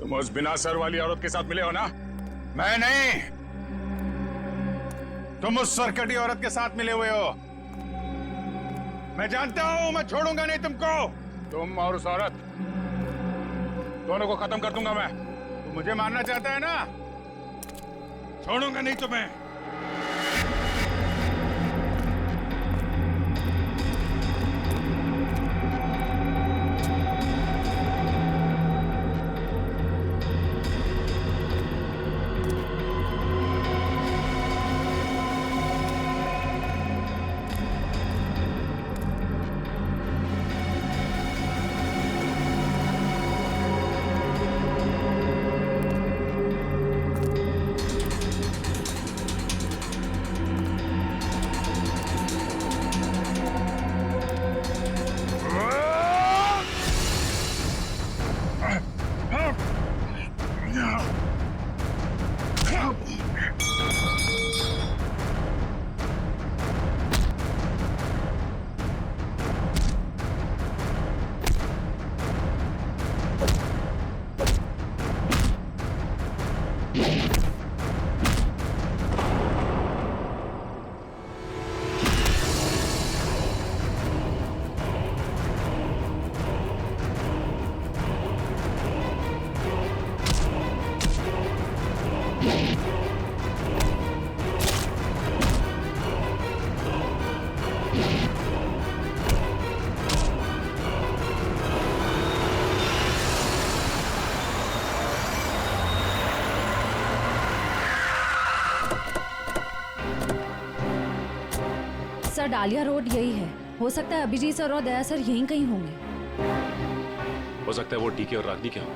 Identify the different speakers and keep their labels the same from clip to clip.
Speaker 1: तुम उस बिना सर वाली औरत के साथ मिले हो ना?
Speaker 2: मैं नहीं, तुम उस सरकटी औरत के साथ मिले हुए हो। मैं जानता हूं, मैं छोड़ूंगा नहीं तुमको।
Speaker 1: तुम और उस औरत दोनों को खत्म कर दूंगा मैं।
Speaker 2: तुम मुझे मारना चाहता है ना? छोड़ूंगा नहीं तुम्हें।
Speaker 3: सर डालिया रोड यही है। हो सकता है अभिजीत सर और दया सर यहीं कहीं होंगे।
Speaker 4: हो सकता है वो टीके और रागनी क्या हो।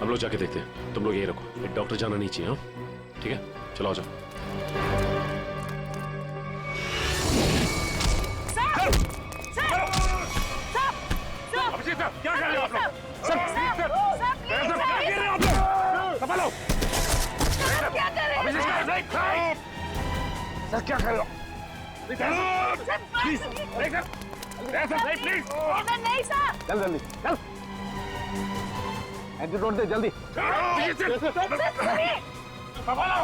Speaker 4: हम लोग जाके देखते हैं, तुम लोग यहीं रखो। एक डॉक्टर जाना नहीं चाहिए। हाँ ठीक है, चलो आ जाओ।
Speaker 1: अभिजीत सर, क्या कर रहे हो आप लोग?
Speaker 5: सर क्या कर रहे हो आप लोग?
Speaker 1: संभालो।
Speaker 5: क्या कर रहे हो?
Speaker 1: अभिजीत सर, सर क्या कर रहे हो? प्लीज
Speaker 5: नहीं सर।
Speaker 6: चल जल्दी चल, एंटीडोट दे जल्दी।
Speaker 1: संभालो।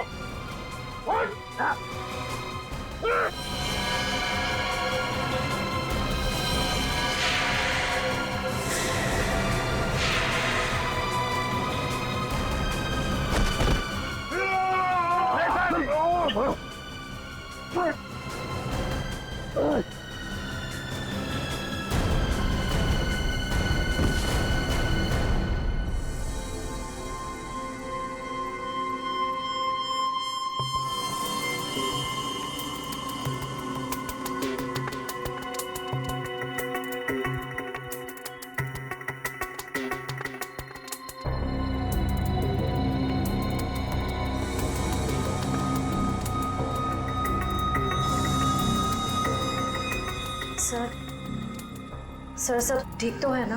Speaker 3: सर सब ठीक तो है ना?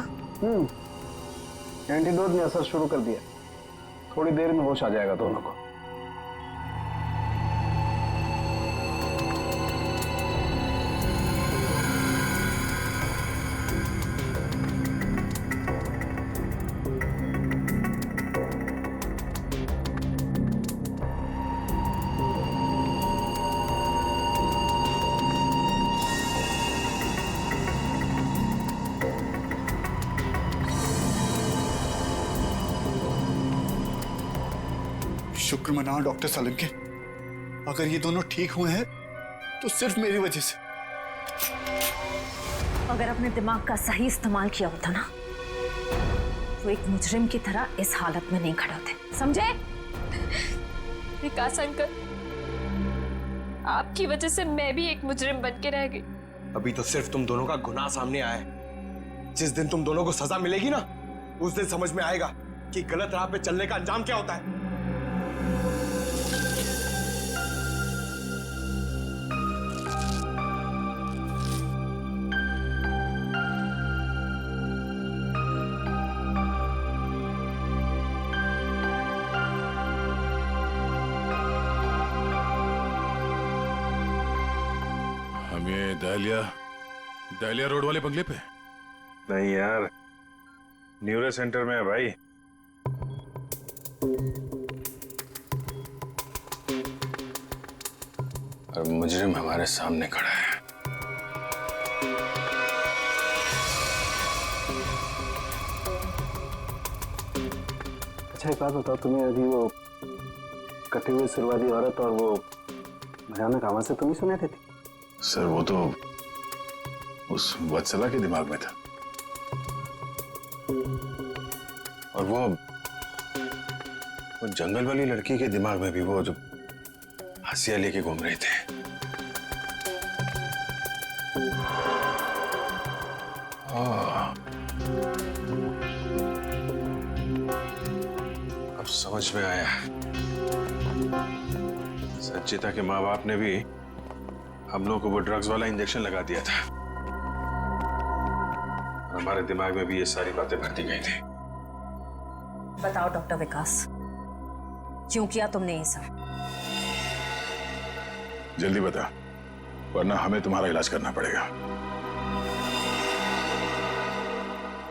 Speaker 6: एंटीडोट ने असर शुरू कर दिया, थोड़ी देर में होश आ जाएगा दोनों को।
Speaker 7: शुक्र मनाओ डॉक्टर सलीम के, अगर ये दोनों ठीक हुए हैं तो सिर्फ मेरी वजह से।
Speaker 3: अगर अपने दिमाग का सही इस्तेमाल किया होता ना तो एक मुजरिम की तरह इस हालत में नहीं खड़े होते, समझे?
Speaker 5: विकास अंकल, आपकी वजह से मैं भी एक मुजरिम बन के रह गई।
Speaker 8: अभी तो सिर्फ तुम दोनों का गुनाह सामने आया है। जिस दिन तुम दोनों को सजा मिलेगी ना, उस दिन समझ में आएगा कि गलत राह पे चलने का अंजाम क्या होता है।
Speaker 2: हम ये दहलिया रोड वाले बंगले पे?
Speaker 9: नहीं यार, न्यूरो सेंटर में है भाई।
Speaker 2: और मुजरिम हमारे सामने खड़ा है।
Speaker 6: अच्छा एक बात बताओ, तुम्हें अभी वो कटे हुए सिर वाली औरत और वो भयानक आवाज से तुम ही सुने थे?
Speaker 2: सर वो तो उस वत्सला के दिमाग में था, और वो जंगल वाली लड़की के दिमाग में भी, वो जो हंसिया लेके घूम रहे थे। अब समझ में आया, संचिता के माँ बाप ने भी हम लोगों को वो ड्रग्स वाला इंजेक्शन लगा दिया था। हमारे दिमाग में भी ये सारी बातें भरती गई थी।
Speaker 3: बताओ डॉक्टर विकास, क्यों किया तुमने ये सब?
Speaker 2: जल्दी बता, वरना हमें तुम्हारा इलाज करना पड़ेगा।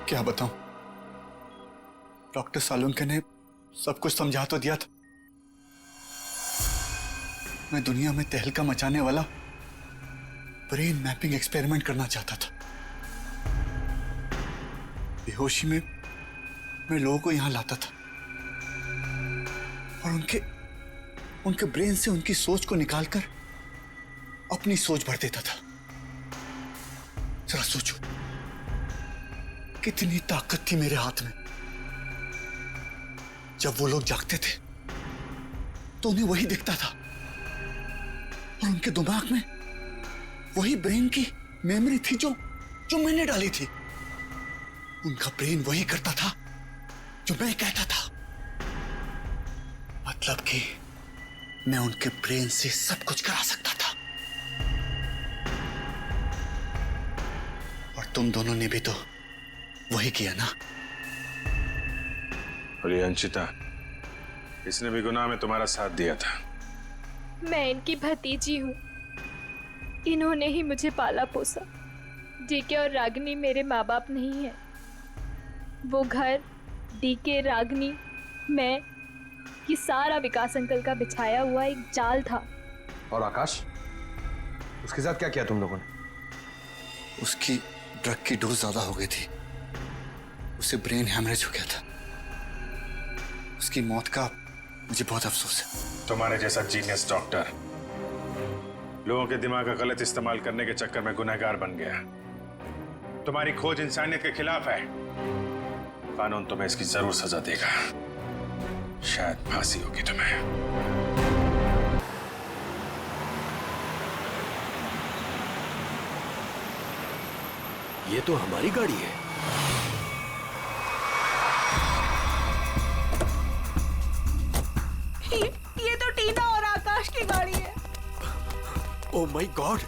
Speaker 7: क्या बताऊं, डॉक्टर सालुंके ने सब कुछ समझा तो दिया था। मैं दुनिया में तहलका मचाने वाला ब्रेन मैपिंग एक्सपेरिमेंट करना चाहता था। बेहोशी में मैं लोगों को यहां लाता था और उनके ब्रेन से उनकी सोच को निकालकर अपनी सोच भर देता था। जरा सोचो, कितनी ताकत थी मेरे हाथ में। जब वो लोग जागते थे तो उन्हें वही दिखता था, और उनके दिमाग में वही ब्रेन की मेमोरी थी जो मैंने डाली थी। उनका ब्रेन वही करता था जो मैं कहता था। मतलब कि मैं उनके ब्रेन से सब कुछ करा सकता था। और तुम दोनों ने भी तो वही किया ना।
Speaker 2: और ये अंशिता, इसने भी गुनाह में तुम्हारा साथ दिया था।
Speaker 5: मैं इनकी भतीजी हूँ, इन्होंने ही मुझे पाला पोसा। डीके और रागिनी मेरे माँ बाप नहीं है। वो घर, डीके, रागिनी, मैं, ये सारा विकास अंकल का बिछाया हुआ एक जाल था।
Speaker 8: और आकाश, उसके साथ क्या किया तुम लोगों ने?
Speaker 7: उसकी ड्रग की डोज ज्यादा हो गई थी, उसे ब्रेन हैमरेज हो गया था। उसकी मौत का मुझे बहुत अफसोस है।
Speaker 2: तुम्हारे जैसा जीनियस डॉक्टर लोगों के दिमाग का गलत इस्तेमाल करने के चक्कर में गुनहगार बन गया। तुम्हारी खोज इंसानियत के खिलाफ है। कानून तुम्हें इसकी जरूर सजा देगा। शायद फांसी होगी तुम्हें।
Speaker 4: ये तो हमारी गाड़ी है।
Speaker 5: ये तो टीना और आकाश की गाड़ी है।
Speaker 4: Oh my God!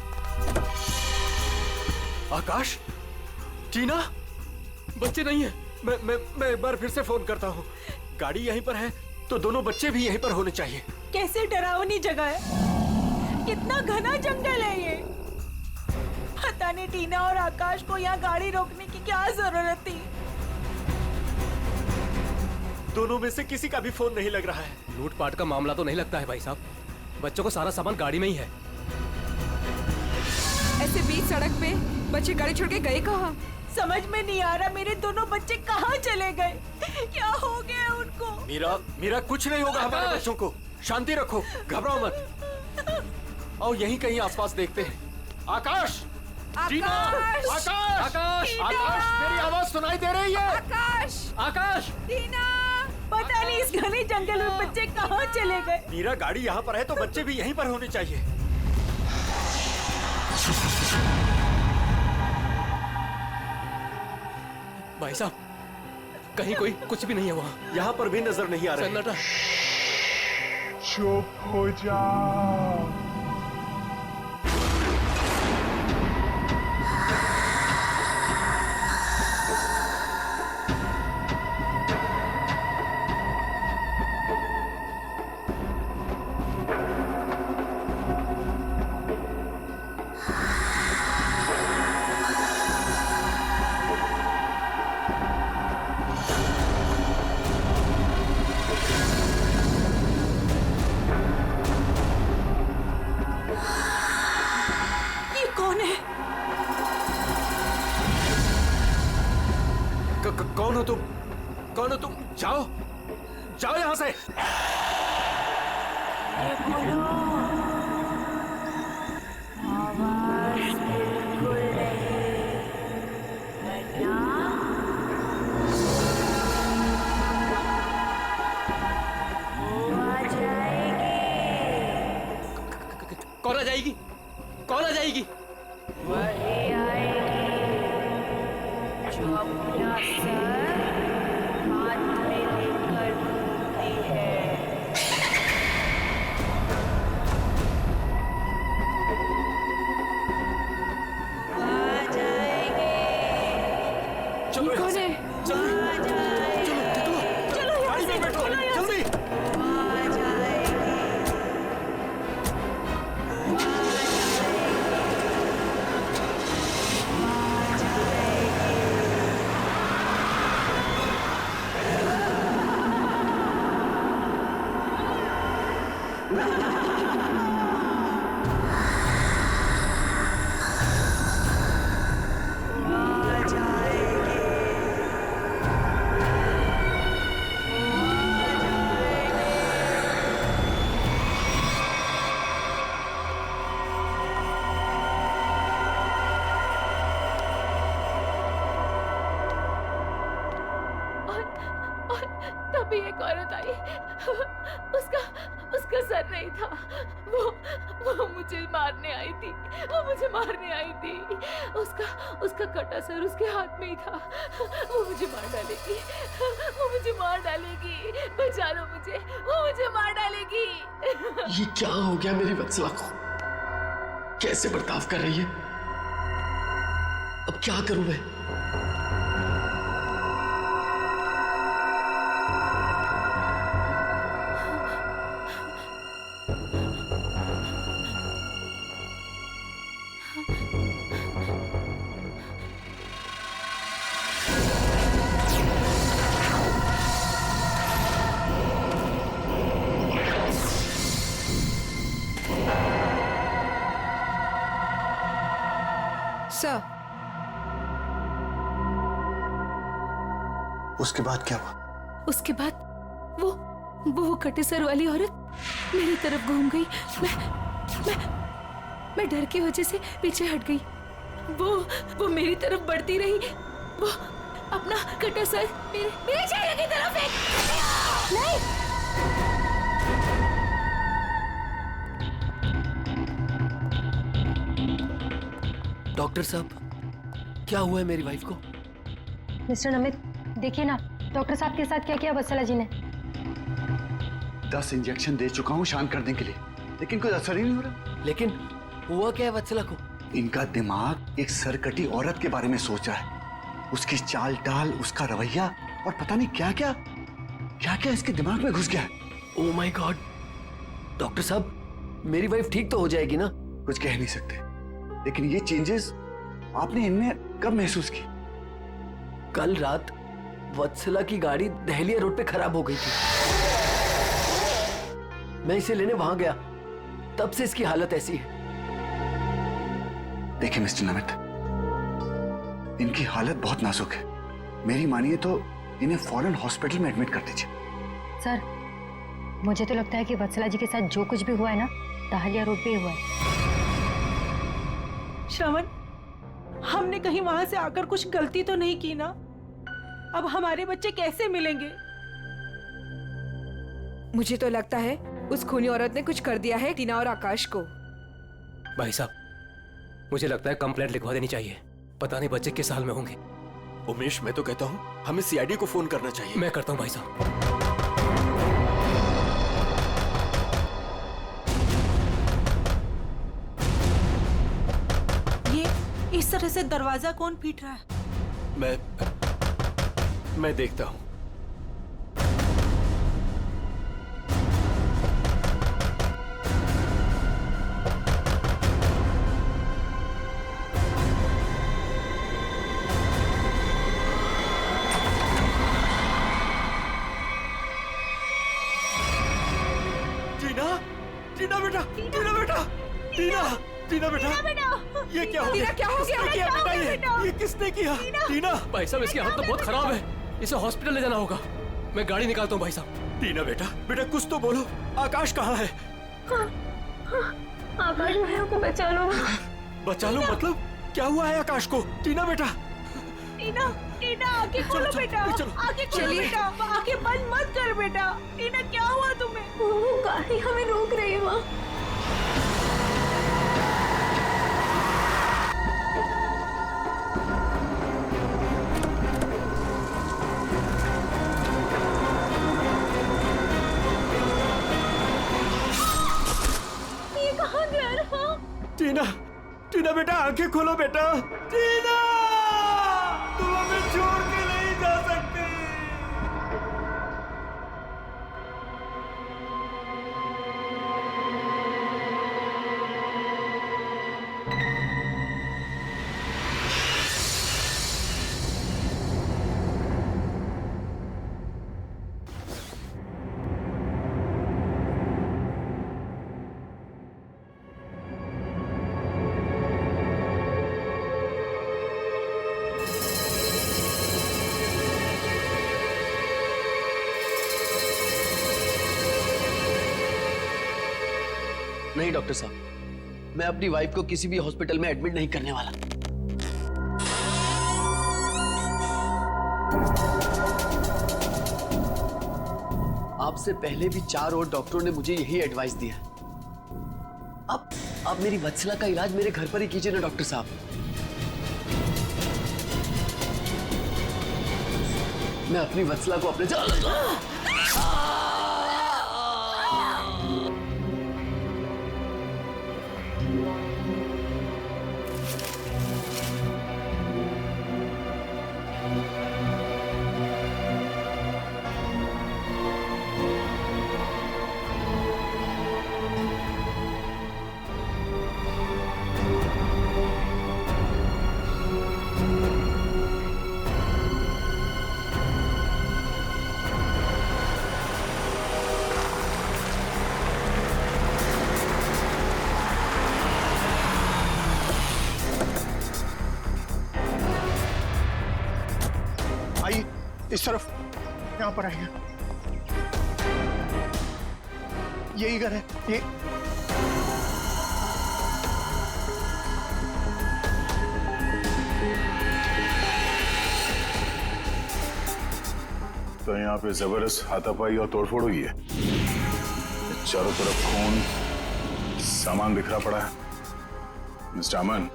Speaker 4: आकाश, टीना, बच्चे नहीं है। मैं एक बार फिर से फोन करता हूँ। गाड़ी यहीं पर है तो दोनों बच्चे भी यहीं पर होने चाहिए।
Speaker 5: कैसे डरावनी जगह है, कितना घना जंगल है ये। पता नहीं टीना और आकाश को यहाँ गाड़ी रोकने की क्या जरूरत थी।
Speaker 4: दोनों में से किसी का भी फोन नहीं लग रहा है।
Speaker 9: लूटपाट का मामला तो नहीं लगता है भाई साहब। बच्चों को सारा सामान गाड़ी में ही है।
Speaker 5: ऐसे बीच सड़क पे बच्चे गाड़ी छोड़ के गए कहाँ? समझ में नहीं आ रहा, मेरे दोनों बच्चे कहाँ चले गए? क्या हो गया उनको?
Speaker 4: मीरा, कुछ नहीं होगा हमारे बच्चों को। शांति रखो, घबराओ मत। आओ यहीं कहीं आसपास देखते हैं। आकाश, टीना, आकाश, मेरी आवाज सुनाई दे रही है? आकाश,
Speaker 5: टीना, पता नहीं इस घने जंगल में बच्चे कहाँ चले गए।
Speaker 4: मीरा, गाड़ी यहाँ पर है तो बच्चे भी यहीं पर होने चाहिए।
Speaker 9: भाई साहब, कहीं कोई कुछ भी नहीं है वहाँ।
Speaker 4: यहाँ पर भी नजर नहीं आ रहा।
Speaker 9: सन्नाटा।
Speaker 2: चुप हो जाओ।
Speaker 4: कौन हो तुम? कौन हो तुम? जाओ, जाओ यहां से। कौन आ जाएगी? कौन आ जाएगी?
Speaker 10: वही आएगी जो अपना सर हाथ में लेकर घूमती है। आ जाएगी।
Speaker 4: चलो
Speaker 5: कौन है?
Speaker 4: जल्दी, चलो, चलो, गाड़ी में बैठो, जल्दी।
Speaker 5: तभी एक औरत आई। उसका सर नहीं था। वो मुझे मारने आई थी। वो मुझे मारने आई थी। उसका कटा सर उसके हाथ में ही था। वो मुझे मार डालेगी। वो मुझे मार डालेगी। बचा लो मुझे। वो मुझे मार डालेगी।
Speaker 11: ये क्या हो गया मेरी वत्सला को? कैसे बर्ताव कर रही है? अब क्या करूं मैं?
Speaker 10: सर,
Speaker 7: उसके बाद क्या हुआ?
Speaker 5: उसके बाद वो कटे सर वाली औरत मेरी तरफ घूम गई। मैं डर की वजह से पीछे हट गई। वो मेरी तरफ बढ़ती रही। वो अपना कटा सर मेरे चेहरे की तरफ फेंक। नहीं।
Speaker 11: डॉक्टर साहब, क्या हुआ है मेरी वाइफ को?
Speaker 12: मिस्टर नमित, देखिए ना डॉक्टर साहब के साथ क्या किया वत्सला जी ने।
Speaker 7: 10 इंजेक्शन दे चुका हूँ शांत करने के लिए, लेकिन कोई असर ही नहीं हो रहा।
Speaker 11: लेकिन हुआ क्या है वत्सला को?
Speaker 7: इनका दिमाग एक सरकटी औरत के बारे में सोच रहा है। उसकी चाल टाल, उसका रवैया और पता नहीं क्या क्या इसके दिमाग में घुस गया है।
Speaker 11: Oh my God! डॉक्टर साहब, मेरी वाइफ ठीक तो हो जाएगी ना?
Speaker 7: कुछ कह नहीं सकते, लेकिन ये चेंजेस आपने इनमें कब महसूस की?
Speaker 11: कल रात वत्सला की गाड़ी दहलिया रोड पे खराब हो गई थी। मैं इसे लेने वहां गया, तब से इसकी हालत ऐसी है।
Speaker 7: देखिए मिस्टर नमित, इनकी हालत बहुत नाजुक है। मेरी मानिए तो इन्हें फौरन हॉस्पिटल में एडमिट कर दीजिए।
Speaker 12: सर, मुझे तो लगता है कि वत्सला जी के साथ जो कुछ भी हुआ है ना, दहलिया रोड पे ही हुआ है।
Speaker 10: श्रवण, हमने कहीं वहां से आकर कुछ गलती तो नहीं की ना? अब हमारे बच्चे कैसे मिलेंगे?
Speaker 13: मुझे तो लगता है उस खूनी औरत ने कुछ कर दिया है टीना और आकाश को।
Speaker 9: भाई साहब, मुझे लगता है कंप्लेंट लिखवा देनी चाहिए। पता नहीं बच्चे किस हाल में होंगे।
Speaker 4: उमेश, मैं तो कहता हूँ हमें सीआईडी को फोन करना चाहिए।
Speaker 9: मैं करता हूँ भाई साहब।
Speaker 10: इस तरह से दरवाजा कौन पीट रहा है?
Speaker 4: मैं देखता हूं। टीना बेटा, टीना बेटा, ये क्या हो गया?
Speaker 13: क्या हो गया?
Speaker 4: ये किसने किया? टीना!
Speaker 9: भाई साहब, इसकी हालत तो बहुत खराब है। इसे हॉस्पिटल ले जाना होगा। मैं गाड़ी निकालता हूँ भाई साहब।
Speaker 4: टीना बेटा, बेटा कुछ तो बोलो। आकाश कहाँ है?
Speaker 3: आकाश भैया को बचा लो।
Speaker 4: बचा लो मतलब? क्या हुआ है आकाश को? टीना बेटा,
Speaker 10: टीना, टीना आंखें खोलो बेटा, आंखें खोलो बेटा, आंखें बंद मत कर बेटा। टीना क्या हुआ तुम्हें?
Speaker 3: वो गाड़ी हमें रोक रही है माँ। ये कहाँ गया रहा?
Speaker 4: टीना, टीना बेटा आंखें खोलो बेटा। टीना, तुम हमें छोड़ के नहीं जा सकते।
Speaker 11: नहीं डॉक्टर साहब, मैं अपनी वाइफ को किसी भी हॉस्पिटल में एडमिट नहीं करने वाला। आपसे पहले भी 4 और डॉक्टरों ने मुझे यही एडवाइस दिया। अब मेरी वत्सला का इलाज मेरे घर पर ही कीजिए ना डॉक्टर साहब। मैं अपनी वत्सला को अपने
Speaker 7: आइए इस तरफ, यहाँ पर आइए। यही घर है ये।
Speaker 1: तो यहाँ पे जबरदस्त हाथापाई और तोड़फोड़ हुई है। चारों तरफ खून, सामान बिखरा पड़ा है। मिस्टर अमन,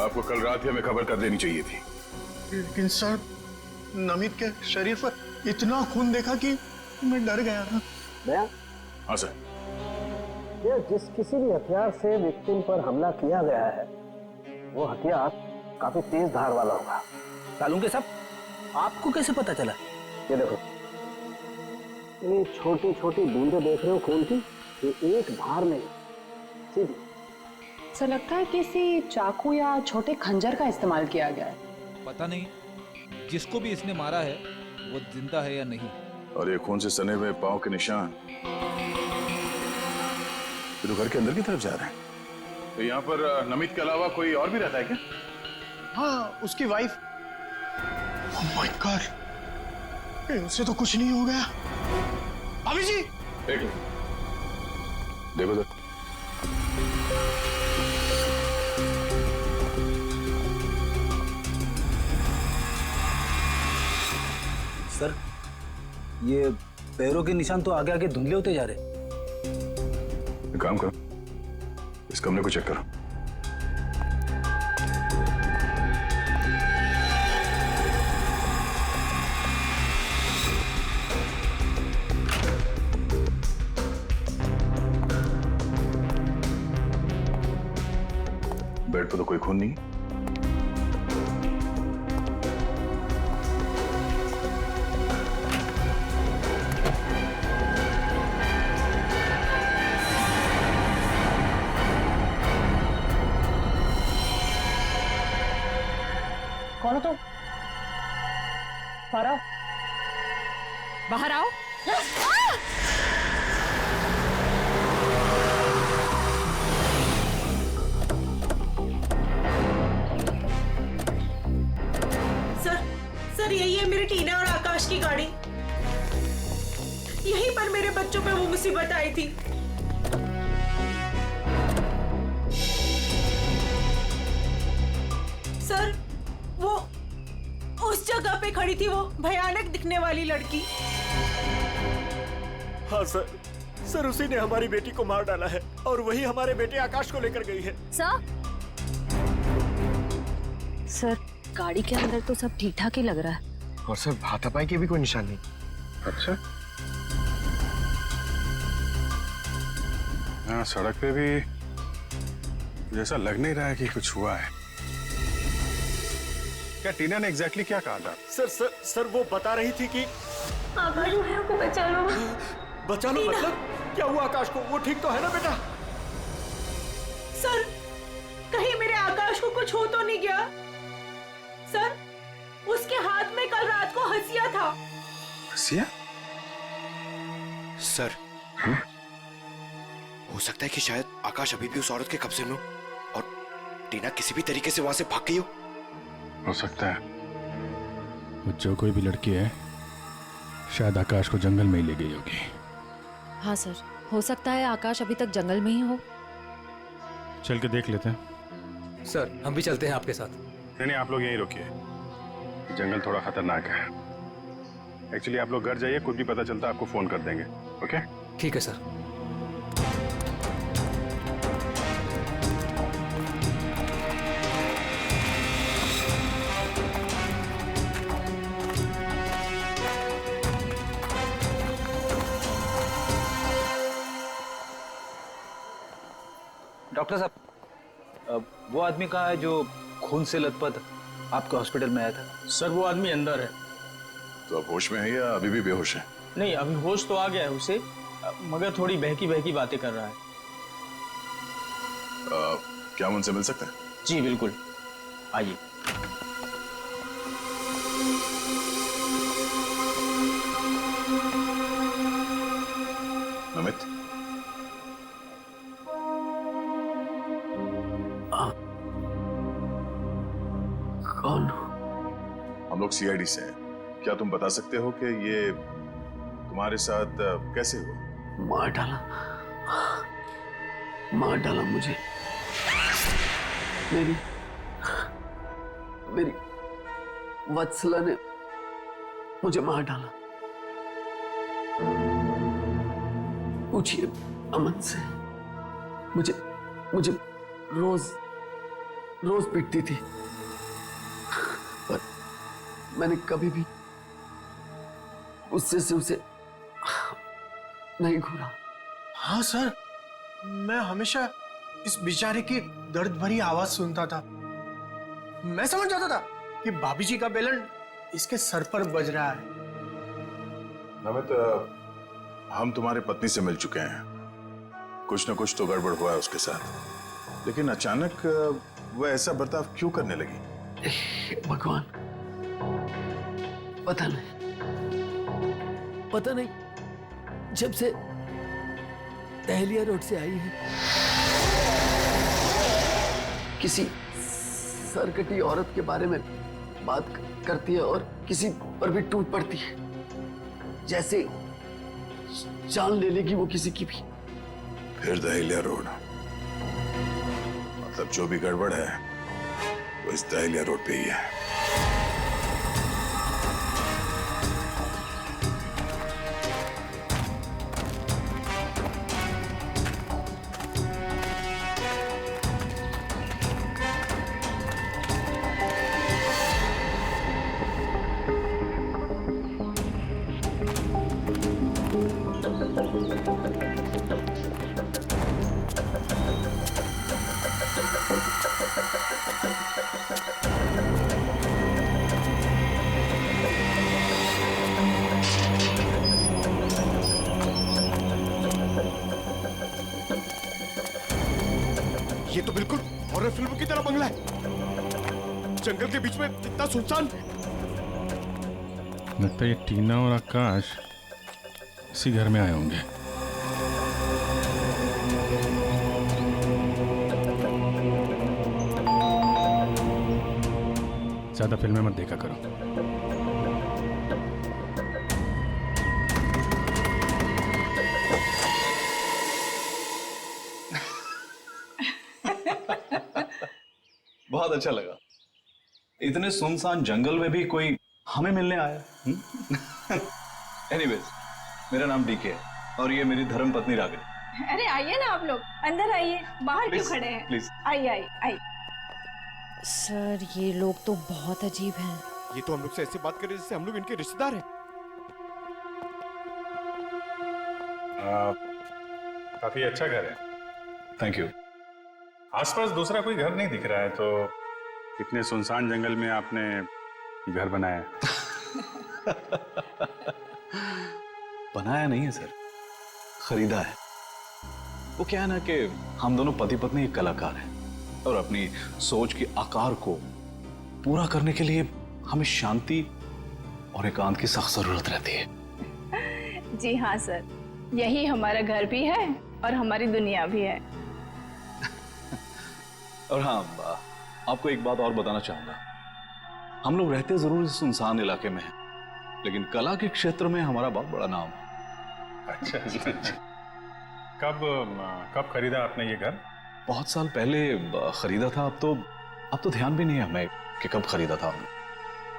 Speaker 1: आपको कल रात ही हमें खबर कर देनी चाहिए थी।
Speaker 7: लेकिन सर, नमित के शरीर पर इतना खून देखा कि मैं डर गया था।
Speaker 1: हाँ सर।
Speaker 6: ये जिस किसी भी हथियार से विक्टिम पर हमला किया गया है, वो हथियार काफी तेज धार वाला होगा।
Speaker 14: सालुंके साहब, आपको कैसे पता चला?
Speaker 6: ये देखो, ये छोटी छोटी बूंदें देख रहे हो खून की, ये एक धार नहीं, सीधी।
Speaker 15: ऐसा लगता है किसी चाकू या छोटे खंजर का इस्तेमाल किया गया है।
Speaker 16: पता नहीं जिसको भी इसने मारा है वो जिंदा है या नहीं।
Speaker 1: और ये खून से सने हुए पांव के निशान तो घर के अंदर की तरफ जा रहे हैं। तो यहाँ पर नमित के अलावा कोई और भी रहता है क्या?
Speaker 7: हाँ, उसकी वाइफ। ओह माय गॉड, उससे तो कुछ नहीं हो गया। भाभी जी,
Speaker 1: एक मिनट, देखो सर।
Speaker 14: सर, ये पैरों के निशान तो आगे आगे धुंधले होते जा रहे।
Speaker 1: एक काम करो, इस कमरे को चेक करो। बेड पर तो कोई खून नहीं।
Speaker 15: कौन हो तुम? बाहर आओ। बाहर आओ।
Speaker 10: सर, सर यही है मेरी टीना और आकाश की गाड़ी। यहीं पर मेरे बच्चों पे वो मुसीबत आई थी। सर वो उस जगह पे खड़ी थी वो भयानक दिखने वाली लड़की।
Speaker 4: हाँ सर, सर उसी ने हमारी बेटी को मार डाला है और वही हमारे बेटे आकाश को लेकर गई है।
Speaker 3: सर गाड़ी के अंदर तो सब ठीक ठाक ही लग रहा है।
Speaker 8: और सर हाथापाई के भी कोई निशान नहीं।
Speaker 2: अच्छा, हाँ सड़क पे भी जैसा लग नहीं रहा है कि कुछ हुआ है। क्या टीना ने एग्जैक्टली क्या कहा था?
Speaker 4: सर वो बता रही थी कि
Speaker 10: आकाश को बचा लो।
Speaker 4: बचा लो मतलब क्या हुआ आकाश को? वो ठीक तो है ना बेटा?
Speaker 10: सर कहीं मेरे आकाश को कुछ हो तो नहीं गया? सर उसके हाथ में कल रात को हंसिया था।
Speaker 2: हंसिया?
Speaker 8: सर हो सकता है कि शायद आकाश अभी भी उस औरत के कब्जे में हो और टीना किसी भी तरीके से वहां से भाग गई
Speaker 2: हो सकता है वो जो कोई भी लड़की है शायद आकाश को जंगल में ही ले गई होगी।
Speaker 3: हाँ सर, हो सकता है आकाश अभी तक जंगल में ही हो।
Speaker 2: चल के देख लेते हैं।
Speaker 9: सर हम भी चलते हैं आपके साथ।
Speaker 2: नहीं, आप लोग यहीं रुकिए, जंगल थोड़ा खतरनाक है। एक्चुअली आप लोग घर जाइए, कुछ भी पता चलता आपको फोन कर देंगे। ओके?
Speaker 9: ठीक है सर।
Speaker 14: डॉक्टर साहब, वो आदमी कहाँ है जो खून से लथपथ आपके हॉस्पिटल में आया था?
Speaker 17: सर वो आदमी अंदर है।
Speaker 1: तो अब होश में है या अभी भी बेहोश है?
Speaker 17: नहीं, अभी होश तो आ गया है उसे, मगर थोड़ी बहकी बहकी बातें कर रहा है।
Speaker 1: क्या हम उनसे मिल सकते हैं?
Speaker 17: जी बिल्कुल, आइए।
Speaker 1: अमित,
Speaker 11: कौन?
Speaker 1: हम लोग सीआईडी से हैं। क्या तुम बता सकते हो कि ये तुम्हारे साथ कैसे हुआ?
Speaker 11: मार डाला मुझे। मेरी वत्सला ने मुझे मार डाला। पूछिए अमन से। मुझे रोज पीटती थी, पर मैंने कभी भी उससे उसे नहीं घूरा।
Speaker 8: हाँ सर, मैं हमेशा इस बेचारे की दर्द भरी आवाज सुनता था। मैं समझ जाता था कि भाभी जी का बेलन इसके सर पर बज रहा है।
Speaker 1: अमित, हम तुम्हारी पत्नी से मिल चुके हैं। कुछ न कुछ तो गड़बड़ हुआ है उसके साथ, लेकिन अचानक वह ऐसा बर्ताव क्यों करने लगी?
Speaker 11: भगवान, पता नहीं। जब से दहलिया रोड से आई है, किसी सरकटी औरत के बारे में बात करती है और किसी पर भी टूट पड़ती है, जैसे जान ले लेगी वो किसी की भी।
Speaker 1: फिर दहलिया रोड, मतलब जो भी गड़बड़ है वो इस दहलिया रोड पे ही है।
Speaker 8: ये तो बिल्कुल हॉरर फिल्म की तरह बंगला है, जंगल के बीच में इतना सुनसान।
Speaker 2: लगता है ये टीना और आकाश इसी घर में आए होंगे। ज्यादा फिल्में मत देखा करो।
Speaker 18: अच्छा लगा। इतने सुनसान जंगल में भी कोई हमें मिलने आया। एनीवेज, मेरा नाम डीके है और ये मेरी धर्म पत्नी रागिनी।
Speaker 10: अरे आइए ना आप लोग, अंदर आइए, बाहर क्यों खड़े हैं?
Speaker 18: प्लीज
Speaker 10: आइए आइए आइए।
Speaker 19: सर ये लोग तो बहुत अजीब हैं।
Speaker 4: ये तो हम लोग से ऐसी बात कर रहे जैसे हम लोग इनके रिश्तेदार हैं।
Speaker 2: काफी अच्छा घर है।
Speaker 18: Thank you.
Speaker 2: आसपास दूसरा कोई घर नहीं दिख रहा है, तो इतने सुनसान जंगल में आपने घर बनाया?
Speaker 18: बनाया नहीं है सर, खरीदा है। वो क्या है ना कि हम दोनों पति पत्नी एक कलाकार हैं और अपनी सोच के आकार को पूरा करने के लिए हमें शांति और एकांत की सख्त जरूरत रहती है।
Speaker 10: जी हाँ सर, यही हमारा घर भी है और हमारी दुनिया भी है।
Speaker 18: और हाँ, आपको एक बात और बताना चाहूंगा। हम लोग रहते जरूर इस सुनसान इलाके में हैं, लेकिन कला के क्षेत्र में हमारा बहुत बड़ा नाम है।
Speaker 2: अच्छा, अच्छा। कब खरीदा आपने ये घर?
Speaker 18: बहुत साल पहले खरीदा था। अब तो ध्यान भी नहीं है हमें कि कब खरीदा था हमने।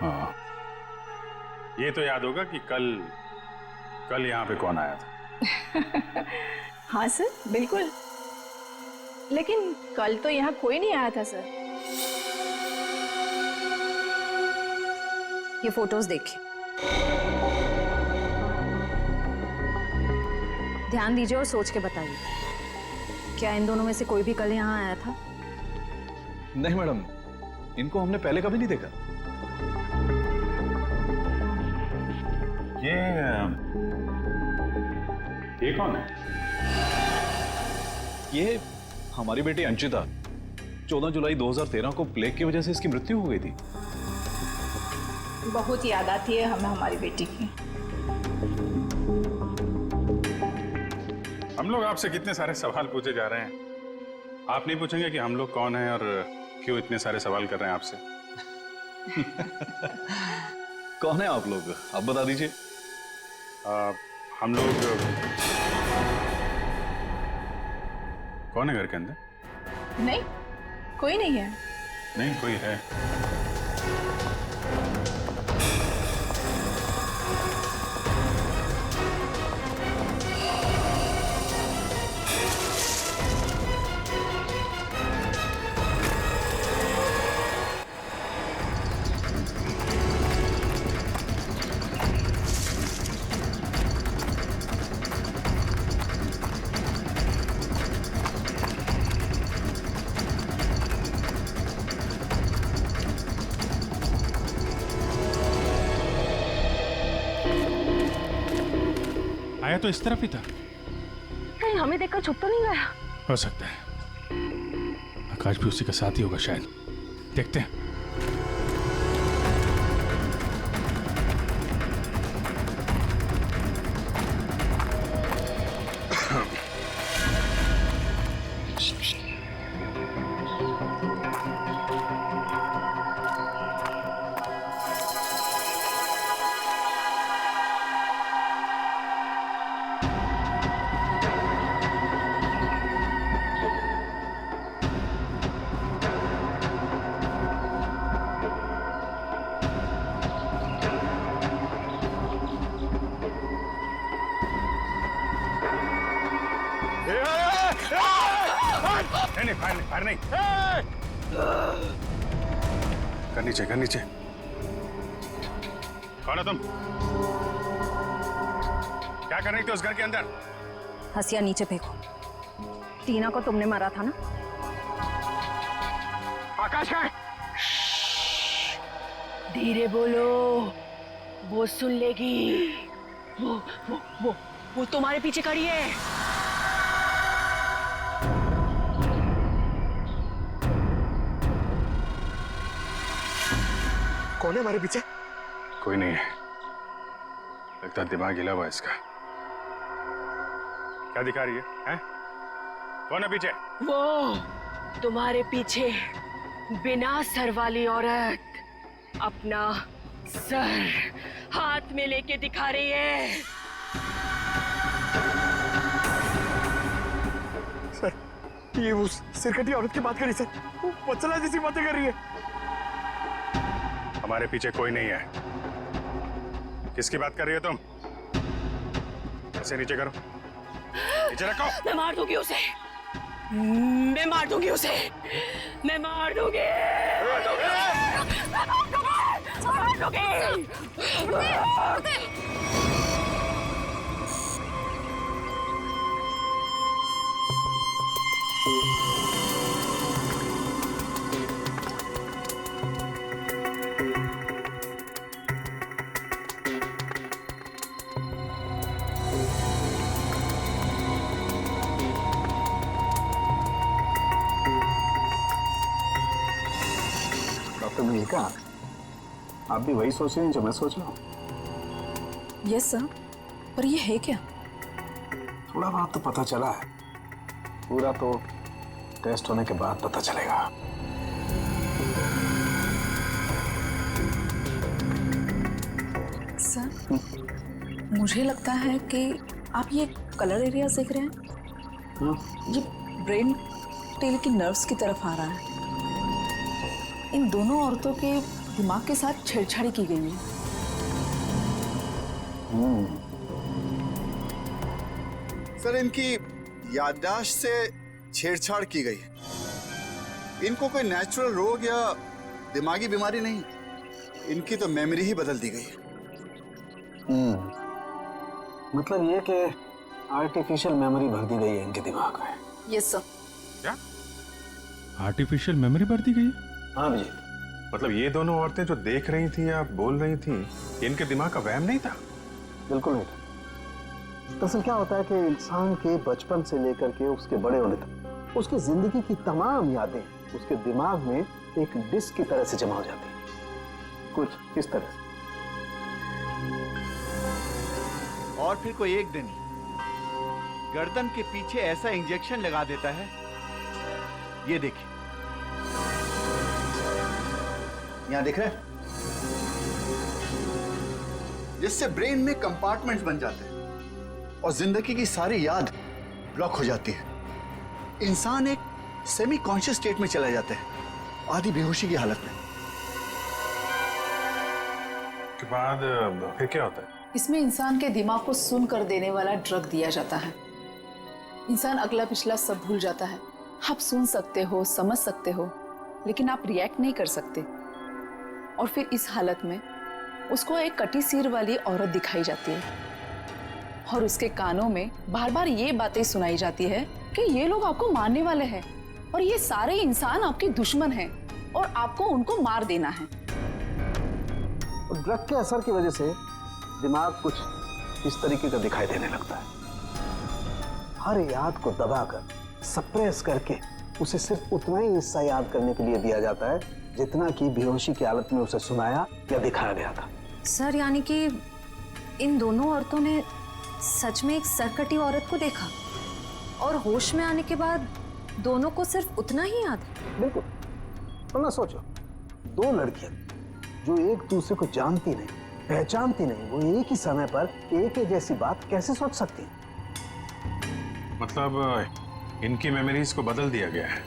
Speaker 2: हाँ, ये तो याद होगा कि कल यहाँ पे कौन आया था।
Speaker 10: हाँ सर, बिल्कुल। लेकिन कल तो यहाँ कोई नहीं आया था सर।
Speaker 3: ये फोटोज देखिए, ध्यान दीजिए और सोच के बताइए, क्या इन दोनों में से कोई भी कल यहाँ आया था?
Speaker 18: नहीं मैडम, इनको हमने पहले कभी नहीं देखा।
Speaker 2: ये कौन है?
Speaker 18: ये हमारी बेटी अंशिता। 14 जुलाई 2013 को प्लेग की वजह से इसकी मृत्यु हो गई थी।
Speaker 10: बहुत याद आती है हमें हमारी बेटी की।
Speaker 2: हम लोग आपसे कितने सारे सवाल पूछे जा रहे हैं, आप नहीं पूछेंगे कि हम लोग कौन हैं और क्यों इतने सारे सवाल कर रहे हैं आपसे?
Speaker 18: कौन है आप लोग, आप बता दीजिए।
Speaker 2: हम लोग कौन है घर के अंदर?
Speaker 10: नहीं, कोई नहीं है।
Speaker 2: नहीं, कोई है। आया तो इस तरफ ही था।
Speaker 3: कहीं हमें देखकर छुप तो नहीं गया?
Speaker 2: हो सकता है, आकाश भी उसी का साथी होगा शायद। देखते हैं। नहीं, फायर नहीं। कर नीचे। कौन हो तुम? क्या कर रही थी उस घर के अंदर?
Speaker 3: हसिया नीचे फेंको। टीना को तुमने मारा था ना?
Speaker 10: आकाश का? धीरे बोलो, वो सुन लेगी। वो तुम्हारे पीछे खड़ी है।
Speaker 4: कौन है हमारे पीछे?
Speaker 2: कोई नहीं है, लगता दिमाग हिला हुआ इसका। क्या दिखा रही है? कौन है पीछे?
Speaker 10: वो तुम्हारे पीछे बिना सर वाली औरत अपना सर हाथ में लेके दिखा रही है।
Speaker 7: कि उस सिरकटी औरत की बात करी सर, वो वत्सला जैसी बातें कर रही है।
Speaker 2: हमारे पीछे कोई नहीं है। किसकी बात कर रही हो तुम? ऐसे नीचे करो, नीचे रखो।
Speaker 10: मैं मार दूंगी उसे, मैं मार दूंगी उसे, मैं मार दूंगी, मार दूंगी।
Speaker 6: डॉक्टर मल्लिका, आप भी वही सोच रहे हैं जो मैं सोच रहा हूँ?
Speaker 15: यस सर, पर ये है क्या?
Speaker 6: थोड़ा बहुत तो पता चला है, पूरा तो टेस्ट होने के बाद पता चलेगा।
Speaker 15: सर, मुझे लगता है कि आप ये कलर एरिया देख रहे हैं, ये ब्रेन टेल की नर्व्स की तरफ आ रहा है। इन दोनों औरतों के दिमाग के साथ छेड़छाड़ी की गई है।
Speaker 7: सर, इनकी याददाश्त से छेड़छाड़ की गई है। इनको कोई नेचुरल रोग या दिमागी बीमारी नहीं, इनकी तो मेमोरी ही बदल दी गई है।
Speaker 6: मतलब ये कि आर्टिफिशियल मेमोरी भर दी गई है इनके दिमाग में।
Speaker 15: Yes sir.
Speaker 2: क्या आर्टिफिशियल मेमोरी भर दी गई?
Speaker 6: हाँ जी।
Speaker 2: मतलब ये दोनों औरतें जो देख रही थी या बोल रही थी, इनके दिमाग का वहम नहीं था?
Speaker 6: बिल्कुल नहीं था। दरअसल क्या होता है कि इंसान के बचपन से लेकर के उसके बड़े होने तक उसकी जिंदगी की तमाम यादें उसके दिमाग में एक डिस्क की तरह से जमा हो जाती है, कुछ इस तरह से।
Speaker 20: और फिर कोई एक दिन गर्दन के पीछे ऐसा इंजेक्शन लगा देता है, ये देखिए,
Speaker 7: यहां दिख रहा है, जिससे ब्रेन में कंपार्टमेंट्स बन जाते हैं और जिंदगी की सारी याद ब्लॉक हो जाती है। इंसान एक सेमी कॉन्शियस स्टेट में चला जाता है, आधी बेहोशी की हालत में।
Speaker 2: के बाद फिर क्या होता है?
Speaker 15: इसमें इंसान के दिमाग को सुन कर देने वाला ड्रग दिया जाता है। इंसान अगला पिछला सब भूल जाता है। आप सुन सकते हो, समझ सकते हो, लेकिन आप रिएक्ट नहीं कर सकते। और फिर इस हालत में उसको एक कटी सिर वाली औरत दिखाई जाती है और उसके कानों में बार बार ये बातें सुनाई जाती है कि ये लोग आपको मारने वाले हैं और ये सारे इंसान आपके दुश्मन हैं और आपको उनको मार देना है।
Speaker 6: ड्रग के असर की वजह से दिमाग कुछ इस तरीके का दिखाई देने लगता है। हर याद को दबाकर, सप्रेस करके उसे सिर्फ उतना ही हिस्सा याद करने के लिए दिया जाता है जितना कि बेहोशी की हालत में उसे सुनाया या दिखाया गया था।
Speaker 3: सर, यानी कि इन दोनों औरतों ने सच में एक सरकटी औरत को देखा और होश में आने के बाद दोनों को सिर्फ उतना ही याद है।
Speaker 6: बिल्कुल। वरना सोचो, दो लड़कियां जो एक दूसरे को जानती नहीं, पहचानती नहीं, वो एक ही समय पर एक ही जैसी बात कैसे सोच सकती हैं?
Speaker 2: मतलब इनकी मेमोरीज को बदल दिया गया है।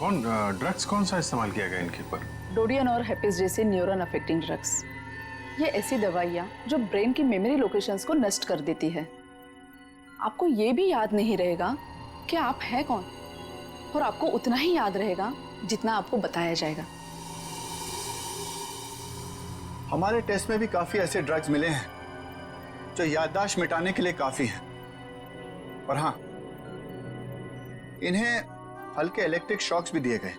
Speaker 2: ड्रग्स कौन सा इस्तेमाल किया गया इनके ऊपर?
Speaker 15: डोडियन और हेपिस जैसे न्यूरॉन अफेक्टिंग ड्रग्स। ये ऐसी दवाइयाँ जो ब्रेन की मेमोरी लोकेशंस को नष्ट कर देती है। आपको ये भी याद नहीं रहेगा कि आप हैं कौन, और आपको उतना ही याद रहेगा जितना आपको बताया जाएगा।
Speaker 7: हमारे टेस्ट में भी काफी ऐसे ड्रग्स मिले हैं जो याददाश्त मिटाने के लिए काफी हैं। और हाँ, इन्हें हल्के इलेक्ट्रिक शॉक्स भी दिए गए।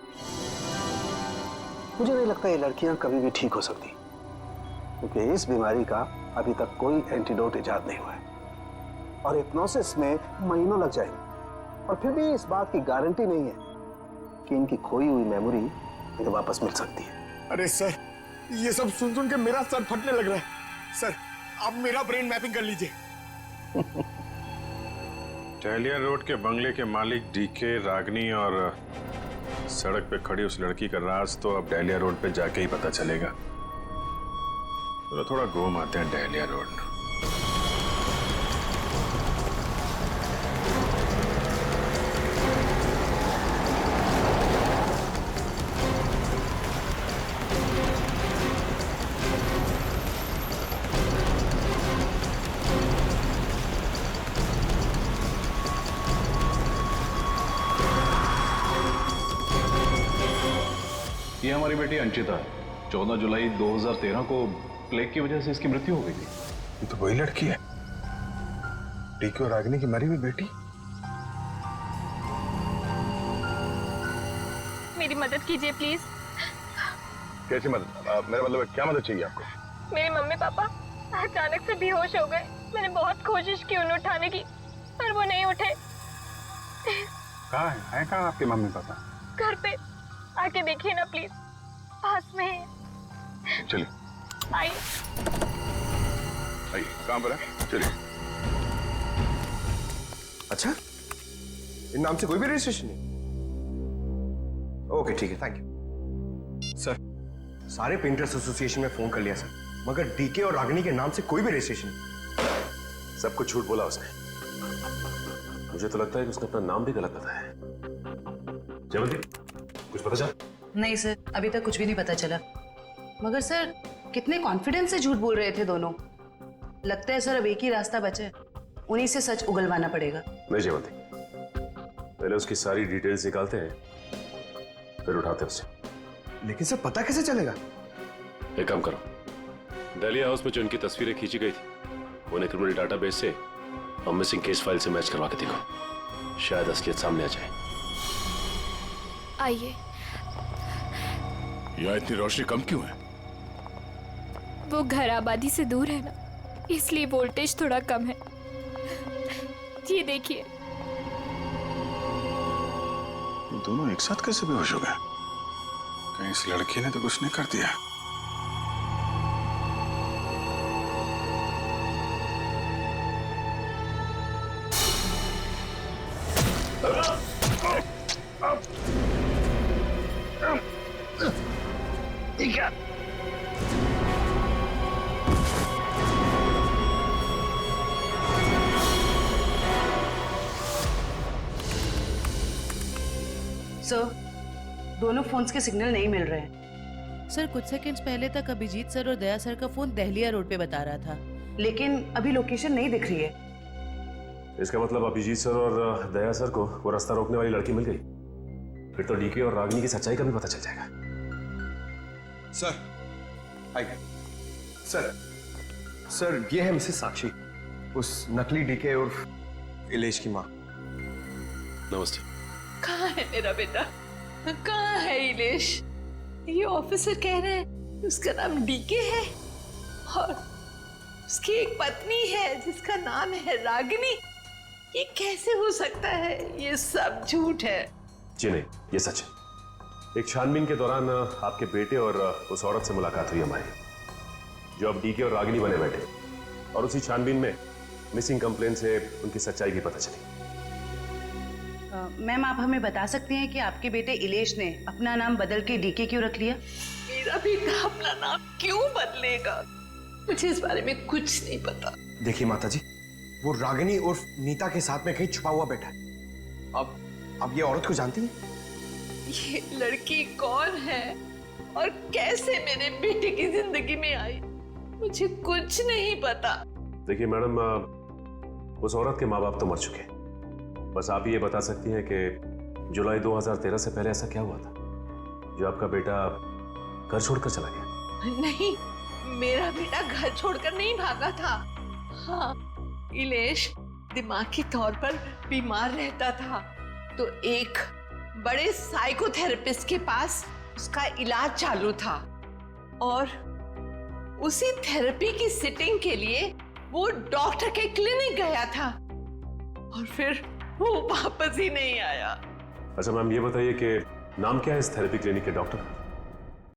Speaker 6: मुझे नहीं लगता ये लड़कियां कभी भी ठीक हो सकती, क्योंकि इस बीमारी का अभी तक कोई एंटीडोट इजाद नहीं हुआ है और हिप्नोसिस में महीनों लग जाएंगे। और फिर भी इस बात की गारंटी नहीं है कि इनकी खोई हुई मेमोरी इन्हें वापस मिल सकती है।
Speaker 7: अरे सर, ये सब सुन सुन के मेरा सर फटने लग रहा है। सर, आप मेरा ब्रेन मैपिंग कर लीजिए।
Speaker 2: डहलिया रोड के बंगले के मालिक डीके, रागनी और सड़क पे खड़ी उस लड़की का राज तो अब डहलिया रोड पे जाके ही पता चलेगा। तो थोड़ा घूम आते हैं डहलिया रोड।
Speaker 18: ये हमारी बेटी अंचिता है। 14 जुलाई 2013 को प्लेग की वजह से इसकी मृत्यु हो गई थी।
Speaker 1: ये तो वही लड़की है, डीके और रागिनी की मरी हुई बेटी।
Speaker 5: मेरी मदद कीजिए प्लीज।
Speaker 1: कैसी मदद? मेरा मतलब क्या मदद चाहिए आपको?
Speaker 5: मेरे मम्मी पापा अचानक से बेहोश हो गए। मैंने बहुत कोशिश की उन्हें उठाने की, पर वो नहीं उठे।
Speaker 1: कहाँ है कहाँ आपके मम्मी पापा?
Speaker 5: घर पे आके देखिए ना प्लीज, पास में है।
Speaker 1: चलिए
Speaker 5: आइए
Speaker 1: आइए, कहाँ पर है? चलिए।
Speaker 21: अच्छा, इन नाम से कोई भी रजिस्ट्रेशन नहीं? ओके ठीक है, थैंक यू सर। सारे पेंटर्स एसोसिएशन में फोन कर लिया सर, मगर डीके और रागिनी के नाम से कोई भी रजिस्ट्रेशन नहीं।
Speaker 22: सब कुछ झूठ बोला उसने। मुझे तो लगता है कि उसने अपना नाम भी गलत बताया है। जयवंती, कुछ पता चला?
Speaker 23: नहीं सर, अभी तक कुछ भी नहीं पता चला। मगर सर, कितने कॉन्फिडेंस से झूठ बोल रहे थे दोनों। लगता है सर अब एक ही रास्ता बचा है, उन्हीं से सच उगलवाना पड़ेगा।
Speaker 22: नहीं जयवंती, पहले उसकी सारी डिटेल्स निकालते हैं, फिर उठाते हैं उसे।
Speaker 21: लेकिन सर पता कैसे चलेगा?
Speaker 22: एक काम करो, डालिया हाउस में जो इनकी तस्वीरें खींची गई थी उन्हें क्रिमिनल डाटाबेस से और मिसिंग केस फाइल से मैच करवा के देखो, शायद असलियत सामने आ जाए।
Speaker 5: आइए।
Speaker 1: यहाँ इतनी रोशनी कम क्यों है?
Speaker 5: वो घर आबादी से दूर है ना, इसलिए वोल्टेज थोड़ा कम है। ये देखिए।
Speaker 1: दोनों एक साथ कैसे बेहोश हो गए? कहीं इस लड़की ने तो कुछ नहीं कर दिया?
Speaker 11: ठीक है।
Speaker 23: सर, दोनों फोन्स के सिग्नल नहीं मिल रहे हैं।
Speaker 24: सर, कुछ सेकंड्स पहले तक अभिजीत सर और दया सर का फोन दहलिया रोड पे बता रहा था,
Speaker 23: लेकिन अभी लोकेशन नहीं दिख रही है।
Speaker 22: इसका मतलब अभिजीत सर और दया सर को वो रास्ता रोकने वाली लड़की मिल गई। फिर तो डीके और रागिनी की सच्चाई का भी पता चल जाएगा।
Speaker 21: सर आइए। सर ये है मिसेस साक्षी, उस नकली डीके और इलेश की माँ।
Speaker 22: नमस्ते।
Speaker 10: कहाँ है मेरा बेटा? कहाँ है इलेश? ये ऑफिसर कह रहे हैं उसका नाम डीके है और उसकी एक पत्नी है जिसका नाम है रागिनी। ये कैसे हो सकता है? ये सब झूठ है।
Speaker 22: जी नहीं, ये सच है। एक छानबीन के दौरान आपके बेटे और उस औरत से मुलाकात हुई हमारी, जो अब डीके और रागिनी बने बैठे, और उसी छानबीन में मिसिंग कंप्लेन से उनकी सच्चाई भी पता चली।
Speaker 23: मैम, आप हमें बता सकते हैं कि आपके बेटे इलेश ने अपना नाम बदल के डीके क्यों रख लिया?
Speaker 10: मेरा बेटा अपना नाम क्यों बदलेगा? मुझे इस बारे में कुछ नहीं पता।
Speaker 21: देखिए माताजी, वो रागिनी और नीता के साथ में कहीं छुपा हुआ बैठा है। अब ये औरत को जानती है?
Speaker 10: ये लड़की कौन है और कैसे मेरे बेटे की जिंदगी में आई, मुझे कुछ नहीं पता।
Speaker 22: देखिए मैडम, उस औरत के माँ बाप तो मर चुके हैं। बस आप ये बता सकती हैं कि जुलाई 2013 से पहले ऐसा क्या हुआ था जो आपका बेटा घर छोड़कर चला गया?
Speaker 10: नहीं, मेरा बेटा घर छोड़कर नहीं भागा था। हाँ, इलेश दिमागी तौर पर बीमार रहता था, तो एक बड़े साइकोथेरेपिस्ट के पास उसका इलाज चालू था और उसी थेरेपी की सिटिंग के लिए वो डॉक्टर के क्लिनिक गया था और फिर वो वापस ही नहीं आया।
Speaker 22: अच्छा मैम, ये बताइए कि नाम क्या है इस थेरेपी क्लिनिक के डॉक्टर का?